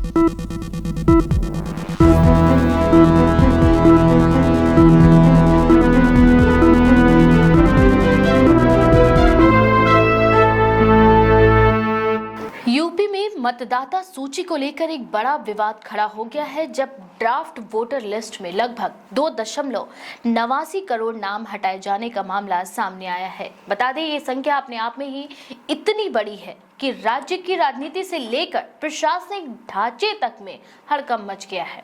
UP में मतदाता सूची को लेकर एक बड़ा विवाद खड़ा हो गया है, जब ड्राफ्ट वोटर लिस्ट में लगभग 2.89 करोड़ नाम हटाए जाने का मामला सामने आया है। बता दें, ये संख्या अपने आप में ही इतनी बड़ी है कि राज्य की राजनीति से लेकर प्रशासनिक ढांचे तक में हड़कंप मच गया है।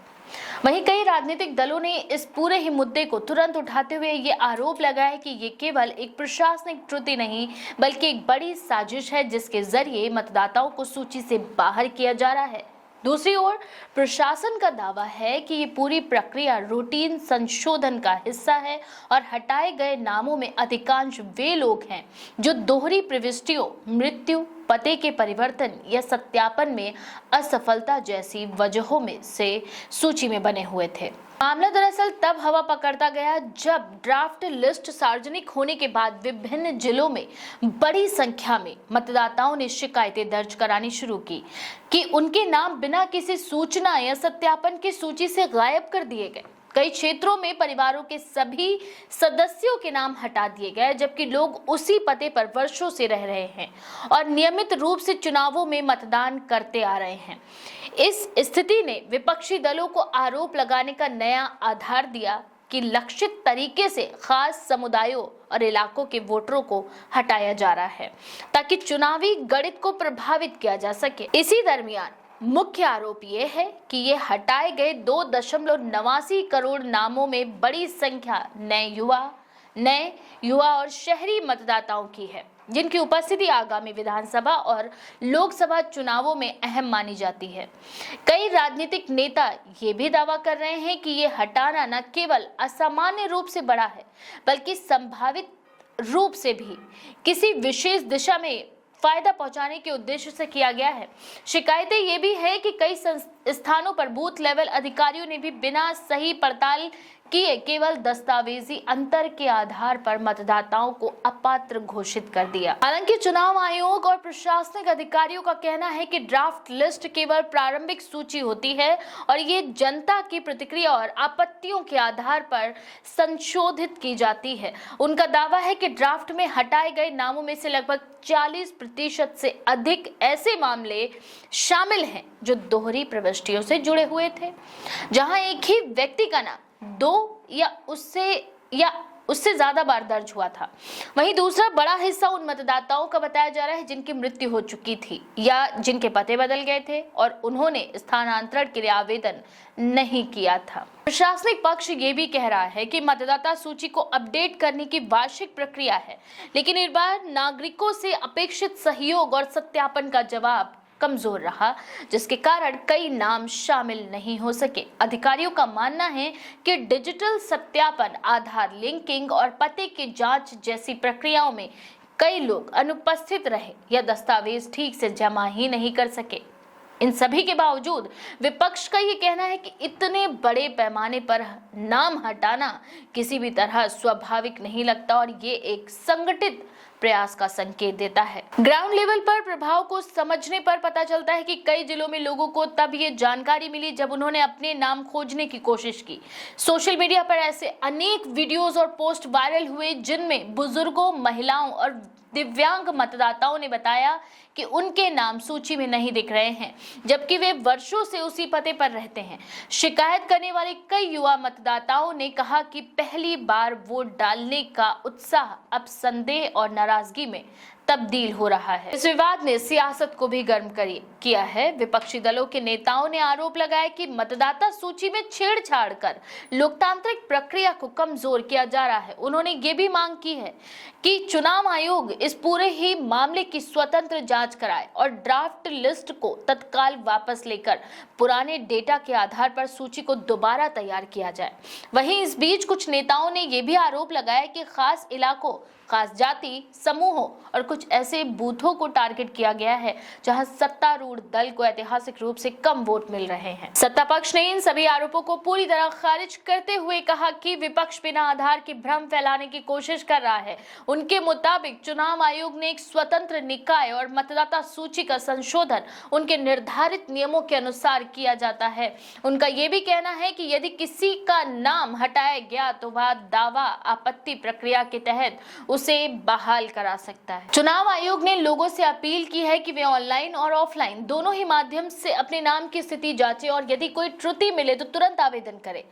वहीं कई राजनीतिक दलों ने इस पूरे ही मुद्दे को तुरंत उठाते हुए ये आरोप लगाया कि ये केवल एक प्रशासनिक त्रुटि नहीं बल्कि एक बड़ी साजिश है, जिसके जरिए मतदाताओं को सूची से बाहर किया जा रहा है। दूसरी ओर प्रशासन का दावा है कि ये पूरी प्रक्रिया रूटीन संशोधन का हिस्सा है और हटाए गए नामों में अधिकांश वे लोग हैं जो दोहरी प्रविष्टियों, मृत्यु, पते के परिवर्तन या सत्यापन में असफलता जैसी वजहों में से सूची में बने हुए थे। मामला दरअसल तब हवा पकड़ता गया जब ड्राफ्ट लिस्ट सार्वजनिक होने के बाद विभिन्न जिलों में बड़ी संख्या में मतदाताओं ने शिकायतें दर्ज करानी शुरू की कि उनके नाम बिना किसी सूचना या सत्यापन की सूची से गायब कर दिए गए। कई क्षेत्रों में परिवारों के सभी सदस्यों के नाम हटा दिए गए, जबकि लोग उसी पते पर वर्षों से रह रहे हैं और नियमित रूप से चुनावों में मतदान करते आ रहे हैं। इस स्थिति ने विपक्षी दलों को आरोप लगाने का नया आधार दिया कि लक्षित तरीके से खास समुदायों और इलाकों के वोटरों को हटाया जा रहा है ताकि चुनावी गणित को प्रभावित किया जा सके। इसी दरमियान मुख्य आरोप ये है कि ये हटाए गए 2.89 करोड़ नामों में बड़ी संख्या नए युवा और शहरी मतदाताओं की है, जिनकी उपस्थिति आगामी विधानसभा और लोकसभा चुनावों में अहम मानी जाती है। कई राजनीतिक नेता ये भी दावा कर रहे हैं कि ये हटाना न केवल असामान्य रूप से बड़ा है बल्कि संभावित रूप से भी किसी विशेष दिशा में फायदा पहुंचाने के उद्देश्य से किया गया है। शिकायतें ये भी है कि कई स्थानों पर बूथ लेवल अधिकारियों ने भी बिना सही पड़ताल किए केवल दस्तावेजी अंतर के आधार पर मतदाताओं को अपात्र घोषित कर दिया। हालांकि चुनाव आयोग और प्रशासनिक अधिकारियों का कहना है कि ड्राफ्ट लिस्ट केवल प्रारंभिक सूची होती है और ये जनता की प्रतिक्रिया और आपत्तियों के आधार पर संशोधित की जाती है। उनका दावा है कि ड्राफ्ट में हटाए गए नामों में से लगभग 40% से अधिक ऐसे मामले शामिल हैं जो दोहरी प्रविष्टियों से जुड़े हुए थे, जहां एक ही व्यक्ति का नाम 2 या उससे ज्यादा बार दर्ज हुआ था। वहीं दूसरा बड़ा हिस्सा उन मतदाताओं का बताया जा रहा है जिनकी मृत्यु हो चुकी थी या जिनके पते बदल गए थे और उन्होंने स्थानांतरण के लिए आवेदन नहीं किया था। प्रशासनिक पक्ष ये भी कह रहा है कि मतदाता सूची को अपडेट करने की वार्षिक प्रक्रिया है, लेकिन इस बार नागरिकों से अपेक्षित सहयोग और सत्यापन का जवाब कमजोर रहा, जिसके कारण कई नाम शामिल नहीं हो सके। अधिकारियों का मानना है कि डिजिटल सत्यापन, आधार लिंकिंग और पते की जांच जैसी प्रक्रियाओं में कई लोग अनुपस्थित रहे या दस्तावेज ठीक से जमा ही नहीं कर सके। इन सभी के बावजूद विपक्ष का ये कहना है कि इतने बड़े पैमाने पर नाम हटाना किसी भी तरह स्वाभाविक नहीं लगता और ये एक संगठित प्रयास का संकेत देता है। ग्राउंड लेवल पर प्रभाव को समझने पर पता चलता है कि कई जिलों में लोगों को तब ये जानकारी मिली जब उन्होंने अपने नाम खोजने की कोशिश की। सोशल मीडिया पर ऐसे अनेक वीडियोस और पोस्ट वायरल हुए जिनमें बुजुर्गों, महिलाओं और दिव्यांग मतदाताओं ने बताया कि उनके नाम सूची में नहीं दिख रहे हैं, जबकि वे वर्षों से उसी पते पर रहते हैं। शिकायत करने वाले कई युवा मतदाताओं ने कहा कि पहली बार वोट डालने का उत्साह अब संदेह और नाराजगी में तब्दील हो रहा है। इस विवाद ने सियासत को भी गर्म किया है। विपक्षी दलों के नेताओं ने आरोप लगाया कि मतदाता सूची में छेड़छाड़ कर लोकतांत्रिक प्रक्रिया को कमजोर किया जा रहा है। उन्होंने ये भी मांग की है कि चुनाव आयोग इस पूरे ही मामले की स्वतंत्र जांच कराए और ड्राफ्ट लिस्ट को तत्काल वापस लेकर पुराने डेटा के आधार पर सूची को दोबारा तैयार किया जाए। वहीं इस बीच कुछ नेताओं ने यह भी आरोप लगाया कि खास इलाकों, खास जाति समूहों और कुछ कुछ ऐसे बूथों को टारगेट किया गया है जहां सत्तारूढ़ दल को ऐतिहासिक रूप से कम वोट मिल रहे हैं। सत्ता पक्ष ने इन सभी आरोपों को पूरी तरह खारिज करते हुए कहा कि विपक्ष बिना आधार की भ्रम फैलाने की कोशिश कर रहा है। उनके मुताबिक चुनाव आयोग ने एक स्वतंत्र निकाय और मतदाता सूची का संशोधन उनके निर्धारित नियमों के अनुसार किया जाता है। उनका यह भी कहना है कि यदि किसी का नाम हटाया गया तो वह दावा आपत्ति प्रक्रिया के तहत उसे बहाल करा सकता है। चुनाव आयोग ने लोगों से अपील की है कि वे ऑनलाइन और ऑफलाइन दोनों ही माध्यम से अपने नाम की स्थिति जांचें और यदि कोई त्रुटि मिले तो तुरंत आवेदन करें।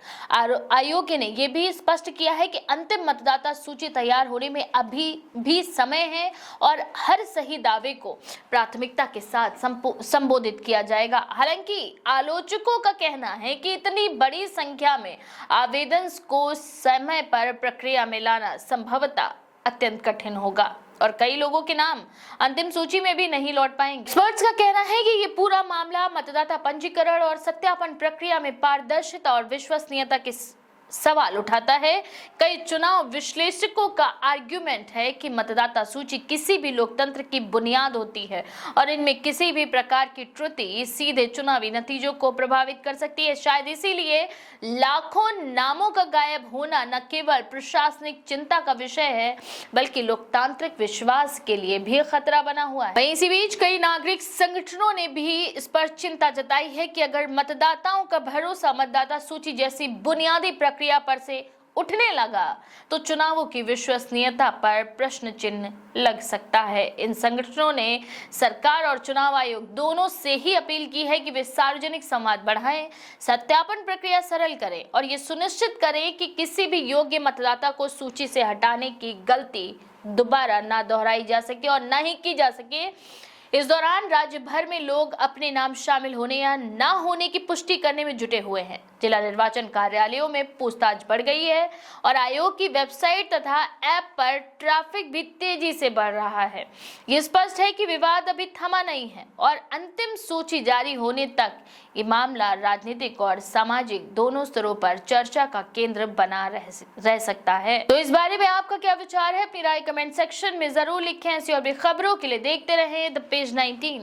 आयोग ने यह भी स्पष्ट किया है कि अंतिम मतदाता सूची तैयार होने में अभी भी समय है और हर सही दावे को प्राथमिकता के साथ संबोधित किया जाएगा। हालांकि आलोचकों का कहना है कि इतनी बड़ी संख्या में आवेदन को समय पर प्रक्रिया में लाना संभवतः अत्यंत कठिन होगा और कई लोगों के नाम अंतिम सूची में भी नहीं लौट पाएंगे। एक्सपर्ट्स का कहना है कि ये पूरा मामला मतदाता पंजीकरण और सत्यापन प्रक्रिया में पारदर्शिता और विश्वसनीयता के सवाल उठाता है। कई चुनाव विश्लेषकों का आर्गुमेंट है कि मतदाता सूची किसी भी लोकतंत्र की बुनियाद होती है और इनमें किसी भी प्रकार की त्रुटि सीधे चुनावी नतीजों को प्रभावित कर सकती है। शायद इसीलिए लाखों नामों का गायब होना न केवल प्रशासनिक चिंता का विषय है बल्कि लोकतांत्रिक विश्वास के लिए भी खतरा बना हुआ है। वहीं इसी बीच कई नागरिक संगठनों ने भी इस पर चिंता जताई है कि अगर मतदाताओं का भरोसा मतदाता सूची जैसी बुनियादी प्रक्रिया पर से उठने लगा तो चुनावों की विश्वसनीयता पर प्रश्न चिन्ह लग सकता है। इन संगठनों ने सरकार और चुनाव आयोग दोनों से ही अपील की है कि वे सार्वजनिक संवाद बढ़ाएं, सत्यापन प्रक्रिया सरल करें और ये सुनिश्चित करें कि किसी भी योग्य मतदाता को सूची से हटाने की गलती दोबारा ना दोहराई जा सके और ना ही की जा सके। इस दौरान राज्य भर में लोग अपने नाम शामिल होने या ना होने की पुष्टि करने में जुटे हुए हैं। जिला निर्वाचन कार्यालयों में पूछताछ बढ़ गई है और आयोग की वेबसाइट तथा ऐप पर ट्रैफिक भी तेजी से बढ़ रहा है। ये स्पष्ट है कि विवाद अभी थमा नहीं है और अंतिम सूची जारी होने तक ये मामला राजनीतिक और सामाजिक दोनों स्तरों पर चर्चा का केंद्र बना रह सकता है। तो इस बारे में आपका क्या विचार है? अपनी राय कमेंट सेक्शन में जरूर लिखें। ऐसी और भी खबरों के लिए देखते रहें द पेज 19।